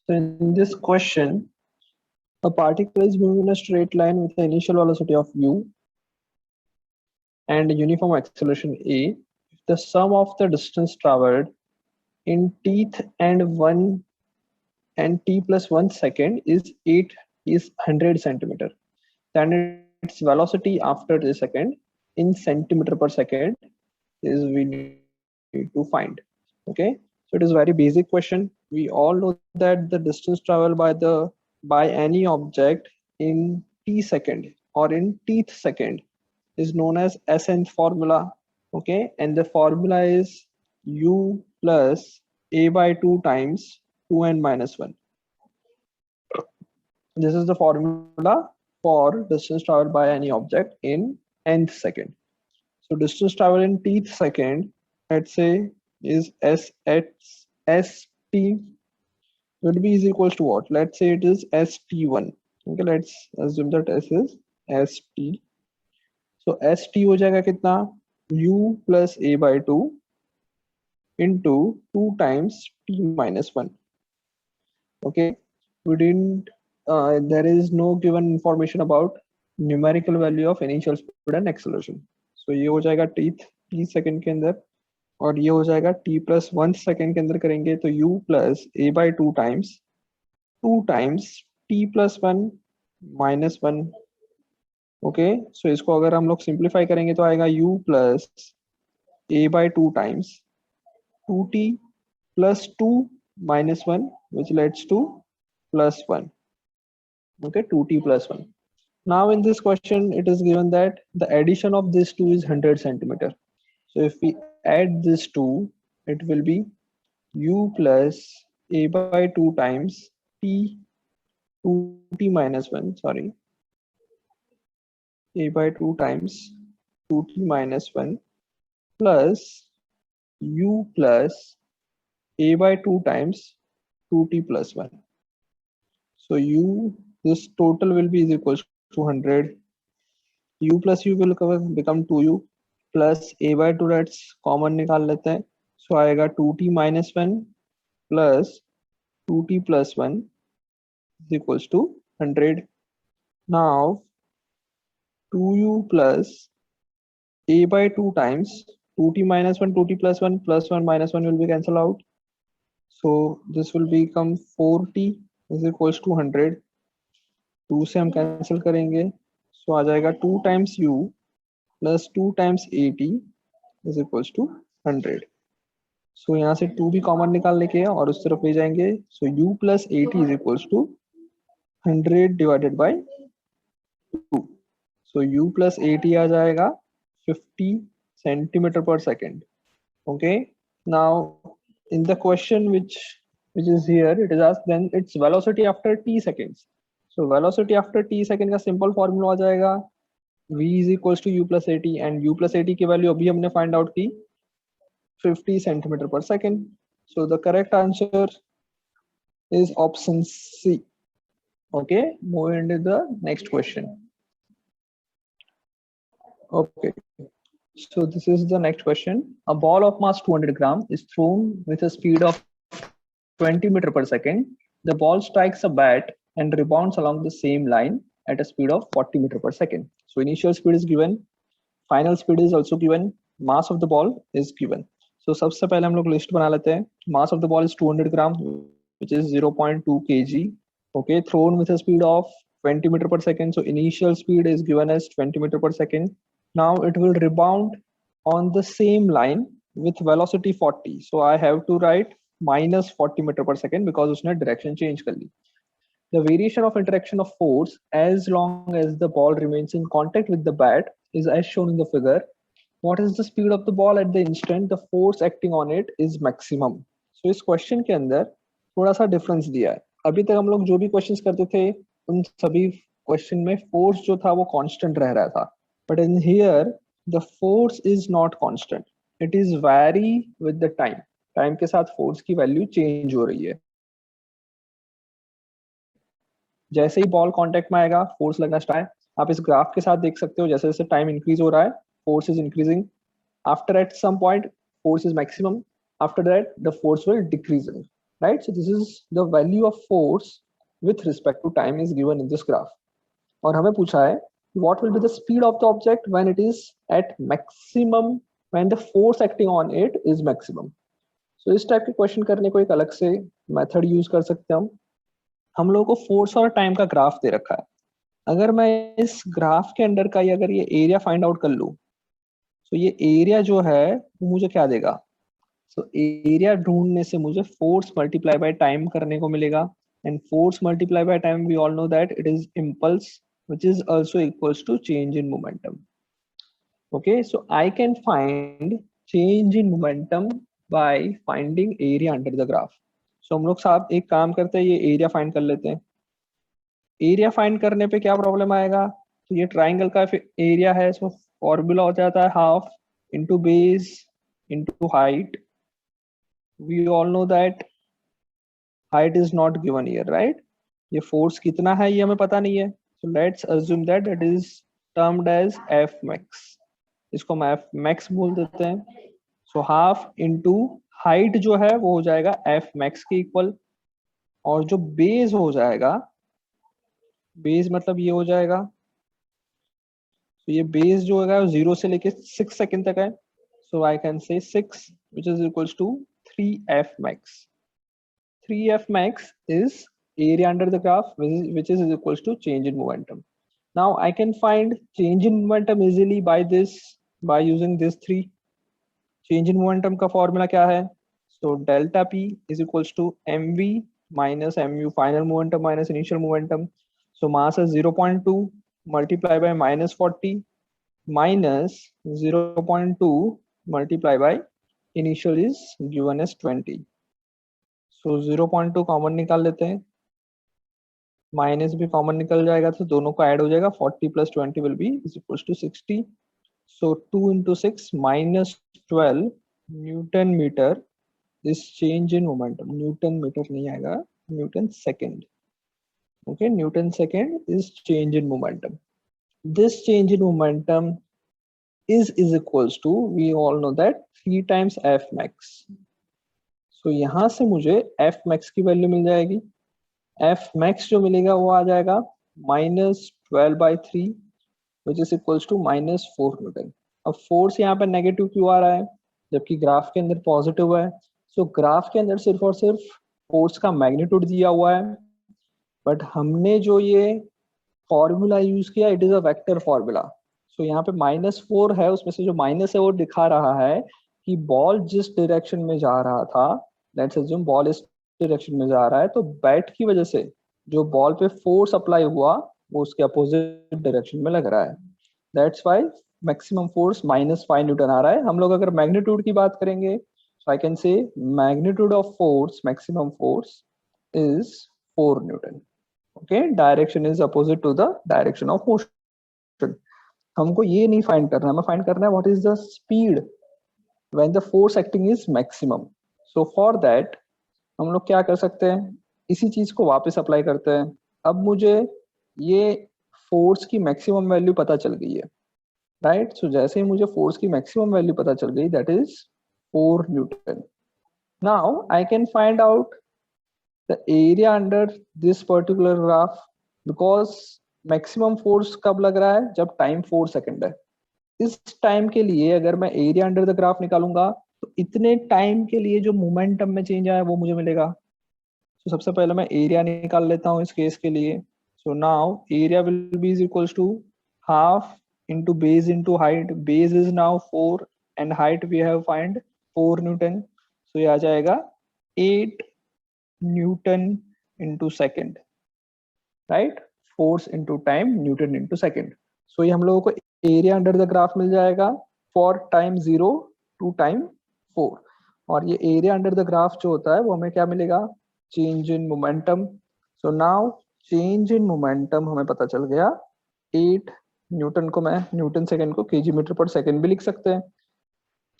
So in this question, a particle is moving in a straight line with the initial velocity of u and uniform acceleration a. If the sum of the distance traveled in tth and t plus 1 second is 100 centimeter, then its velocity after the second in centimeter per second is we need to find. Okay, so it is very basic question. We all know that the distance traveled by any object in t second or in tth second is known as SN formula. Okay, and the formula is u plus a by 2 times 2n minus 1. This is the formula for distance traveled by any object in nth second. So distance traveled in tth second, let's say, is s at st will be is equals to what? Let's say it is st1. Okay, let's assume that s is st. So st हो जाएगा कितना? u plus a by 2 into 2 times t minus 1. Okay, we didn't there is no given information about numerical value of initial speed and acceleration. So ये हो जाएगा t second के अंदर और ये हो जाएगा t plus 1 सेकंड के अंदर करेंगे तो u plus a by 2 times t plus 1 minus 1. Okay, सो इसको अगर हम लोग सिंप्लीफाई करेंगे तो आएगा u plus a by 2 times 2t plus 2 minus 1 which leads to plus 1. Okay, 2t plus 1. Now in this question it is given that the addition of these two is 100 centimeter. So if we add this two, it will be u plus a by 2 times t 2t minus 1, sorry, a by 2 times 2t minus 1 plus u plus a by 2 times 2t plus 1. So this total will be is equals to 100. u plus u will become 2u plus a by 2, that's common निकाल लेते हैं. So आएगा 2t minus 1 plus 2t plus 1 is equals to 100. Now 2u plus a by 2 times 2t minus 1 2t plus 1 minus 1 will be cancel out. So this will become 4t is equals to 100. 2 से हम cancel करेंगे, so आ जाएगा 2 times u plus 2 times at is equals to 100. So यहाँ से 2 भी common निकाल लेके और उस तरफ ले जाएंगे. So u plus at is equals to 100 divided by 2. So u plus at आ जाएगा 50 centimeter per second. Okay, now in the question which is here, it is asked then its velocity after t seconds. So velocity after t second का simple formula आ जाएगा v is equals to u plus at, and u plus at की value अभी हमने find out की 50 centimeter per second. So the correct answer is option C. Okay, moving into the next question. Okay, so this is the next question. A ball of mass 200 gram is thrown with a speed of 20 meter per second. The ball strikes a bat and rebounds along the same line at a speed of 40 meter per second. So initial speed is given, final speed is also given, mass of the ball is given. So सबसे पहले हम लोग list बना लेते हैं. Mass of the ball is 200 gram, which is 0.2 kg. Okay, thrown with a speed of 20 meter per second. So initial speed is given as 20 meter per second. Now it will rebound on the same line with velocity 40. So I have to write minus 40 meter per second because उसने direction change कर ली. The variation of interaction of force as long as the ball remains in contact with the bat is as shown in the figure. What is the speed of the ball at the instant the force acting on it is maximum? So इस question के अंदर थोड़ा सा difference दिया है. अभी तक हम लोग जो भी questions करते थे उन सभी question में force जो था वो constant रह रहा था. But in here the force is not constant. It is vary with the time. Time के साथ force की value change हो रही है. जैसे ही बॉल कांटेक्ट में आएगा फोर्स लगना स्टार्ट है. आप इस ग्राफ के साथ देख सकते हो जैसे जैसे टाइम इंक्रीज हो रहा है force is increasing. After at some point force is maximum. After that the force will decreasing. right? So this is the value of force with respect to time is given in this graph. और हमें पूछा है what will be the speed of the object when it is at maximum, when the force acting on it is maximum. So इस type के question करने को एक अलग से मेथड यूज कर सकते हैं हम लोगों को फोर्स और टाइम का ग्राफ दे रखा है। अगर मैं इस ग्राफ के अंदर का अगर ये एरिया फाइंड आउट कर लूं तो ये एरिया जो है वो मुझे क्या देगा। सो एरिया ढूंढने से मुझे फोर्स मल्टीप्लाई बाय टाइम करने को मिलेगा and force multiply by time we all know that it is impulse which is also equals to change in momentum. Okay, so I can find change in momentum by finding area under the graph. So हम लोग साहब एक काम करते हैं, ये area find कर लेते हैं। एरिया फाइंड करने पे क्या प्रॉब्लम आएगा, तो ये ट्राइंगल का एरिया है, इसमें फॉर्मूला हो जाता है half into base into height. We all know that height is not given here, right. ये फोर्स कितना है ये हमें पता नहीं है, so let's assume that it is termed as f max. इसको हम f max बोल देते हैं। so half into height जो है वो हो जाएगा f max के इक्वल, और जो बेस हो जाएगा, बेस मतलब ये हो जाएगा, तो ये बेस जो होगा 0 से लेके 6 सेकंड तक है। so I can say 6 which is equals to 3f max. 3f max is area under the graph which is equals to change in momentum. Now I can find change in momentum easily by using this 3. change in momentum का formula क्या है, so delta p is equals to mv minus mu final momentum minus initial momentum. so mass is 0.2 multiply by minus 40 minus 0.2 multiply by initial is given as 20. so 0.2 common निकाल लेते हैं, minus भी common निकल जाएगा तो दोनों को add हो जाएगा, 40 plus 20 will be is equals to 60. So 2 into 6 minus 12 newton metre is change in momentum. Newton metre नहीं आएगा, newton second. Okay, newton second is change in momentum. This change in momentum is equals to, we all know that 3 times f max. so यहां से मुझे f max की value मिल जाएगी। f max जो मिलेगा वो आ जाएगा -12/3 which is equals to -4 Newton. अब फोर्स यहाँ पे नेगेटिव क्यों आ रहा है जबकि ग्राफ के अंदर पॉजिटिव है। सो ग्राफ के अंदर सिर्फ और सिर्फ फोर्स का मैग्नीट्यूड दिया हुआ है, बट हमने जो ये फॉर्मूला यूज किया it is a vector formula. So यहाँ पे -4 है, उसमें से जो माइनस है वो दिखा रहा है कि बॉल जिस डायरेक्शन में जा रहा था, लेट्स अज्यूम बॉल इस डायरेक्शन में जा रहा है, तो बैट की वजह से जो बॉल पे फोर्स अप्लाई हुआ वो उसके अपोजिट डायरेक्शन में लग रहा है। That's why maximum force -5 newton आ रहा है। हम लोग अगर मैग्नीट्यूड की बात करेंगे so I can say magnitude of force, maximum force is 4 Newton. Okay, direction is opposite to the direction of motion. हमको ये नहीं फाइंड करना, हमें फाइंड करना है what is the speed when the force acting is maximum. So for that हम लोग क्या कर सकते हैं, इसी चीज को वापस अप्लाई करते हैं। अब मुझे ये फोर्स की मैक्सिमम वैल्यू पता चल गई है, राइट। सो जैसे ही मुझे फोर्स की मैक्सिमम वैल्यू पता चल गई that is 4 Newton. Now I can find out the area under this particular graph because maximum force कब लग रहा है, जब टाइम 4 सेकंड है। इस टाइम के लिए अगर मैं एरिया अंडर द ग्राफ निकालूंगा तो इतने टाइम के लिए जो मोमेंटम में चेंज आया वो मुझे मिलेगा। तो सबसे पहले मैं एरिया निकाल लेता हूँ इस केस के लिए। So now area will be is equals to half into base into height. base is now 4 and height we have find 4 Newton. so ये आ जाएगा 8 Newton into second, right? force into time Newton into second. so ये हम लोगों को area under the graph मिल जाएगा for time 0 to time 4। और ये area under the graph जो होता है वो हमें क्या मिलेगा, change in momentum. So now change in momentum हमें पता चल गया, 8 न्यूटन को मैं न्यूटन सेकंड को केजी मीटर पर सेकंड भी लिख सकते हैं।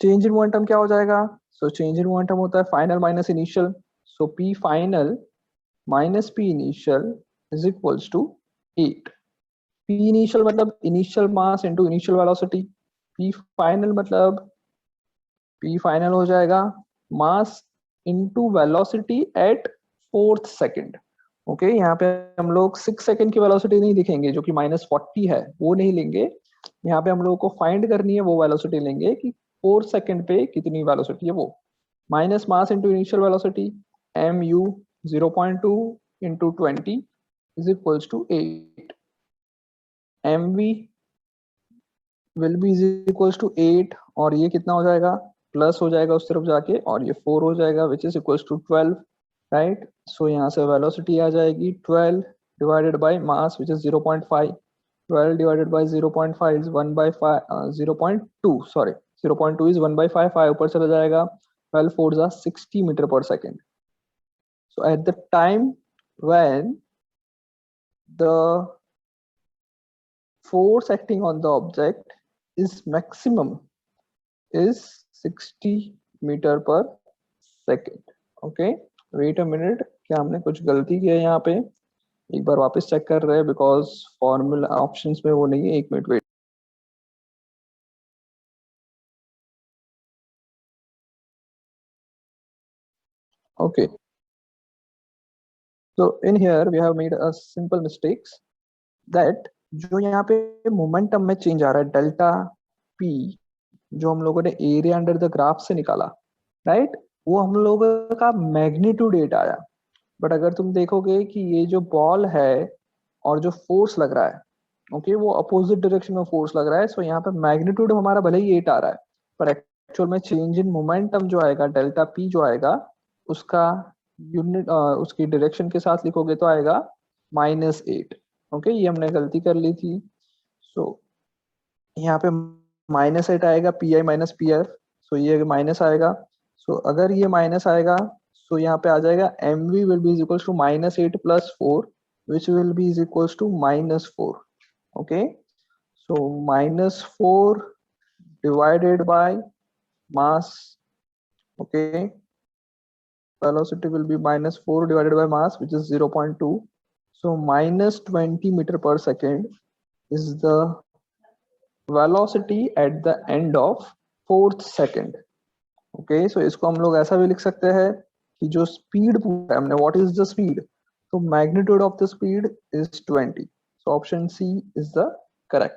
चेंज इन मोमेंटम क्या हो जाएगा, सो चेंज इन मोमेंटम होता है final minus initial. So P final minus P initial is equals to 8। P initial मतलब initial mass into initial velocity. P final मतलब पी फाइनल हो जाएगा mass into velocity at 4th second. Okay यहाँ पे हम लोग 6 सेकंड की velocity नहीं लिखेंगे जो कि -40 है, वो नहीं लेंगे। यहाँ पे हम लोगों को फाइंड करनी है वो वेलोसिटी लेंगे कि 4 सेकंड पे कितनी वेलोसिटी है वो। Minus mass into initial velocity mu 0.2 into 20 is equals to 8। mv will be is equals to 8 और ये कितना हो जाएगा, प्लस हो जाएगा उस तरफ जाके और ये 4 हो जाएगा which is equals to 12, right. So यहाँ से वेलोसिटी आ जाएगी 12 divided by mass which is 0.5। 12 divided by 0.5 is 1 by 5, 0.2, sorry, 0.2 is 1 by 5, 5 ऊपर चला जाएगा, 12 4s are 60 meter per second. So at the time when the force acting on the object is maximum is 60 meter per second. Okay, wait a minute, क्या हमने कुछ गलती किया है यहाँ पे, एक बार वापस चेक कर रहे हैं बिकॉज फॉर्मूला ऑप्शंस में वो नहीं है। एक minute wait. Okay, so in here we have made a simple mistakes that जो यहाँ पे मोमेंटम में चेंज आ रहा है डेल्टा पी, जो हम लोगों ने एरिया अंडर द ग्राफ से निकाला, राइट, वो हम लोगों का मैग्नीट्यूड 8 आया। बट अगर तुम देखोगे कि ये जो बॉल है और जो फोर्स लग रहा है, ओके, वो अपोजिट डायरेक्शन में फोर्स लग रहा है। सो यहाँ पे मैग्नीट्यूड हमारा भले ही 8 आ रहा है पर एक्चुअल में चेंज इन मोमेंटम जो आएगा डेल्टा पी जो आएगा उसका यूनिट उसकी डायरेक्शन के साथ लिखोगे तो आएगा -8। ओके, ये हमने गलती कर ली थी। सो यहाँ पे -8 आएगा, P I minus P F, so ये माइनस आएगा। सो अगर ये माइनस आएगा सो यहाँ पे आ जाएगा M V will be is equals to -8 + 4 which will be is equals to -4. Okay, so -4 divided by mass, okay, velocity will be -4 divided by mass which is 0.2, so -20 meter per second is the velocity at the end of 4th second. Okay, so इसको हम लोग ऐसा भी लिख सकते हैं कि जो स्पीड पूछा है हमने, व्हाट इज द स्पीड, तो magnitude of the speed is 20। So option C is the correct